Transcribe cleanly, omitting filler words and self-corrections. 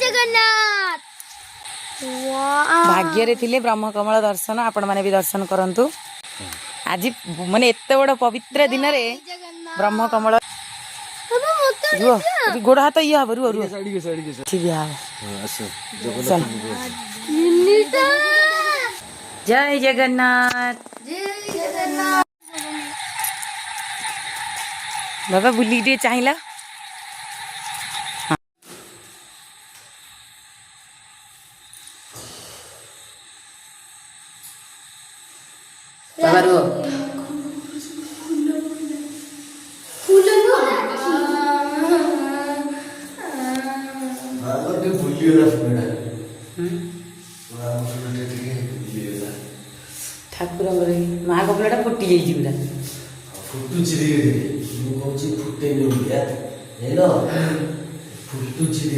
जगन्नाथ भाग्य थिले ब्रह्म कमल दर्शन आपण माने भी दर्शन करंतु आज माने एते बड़ पवित्र दिन रे ब्रह्म कमल रुह गोड़ हाथ ये हब रुह रुह ठीक है जय जगन्नाथ बाबा बुली टे चाहिला बाबा रुह ठाकुर माँ कपड़ा फुटी जाइए फुटुची फुटे फुटुची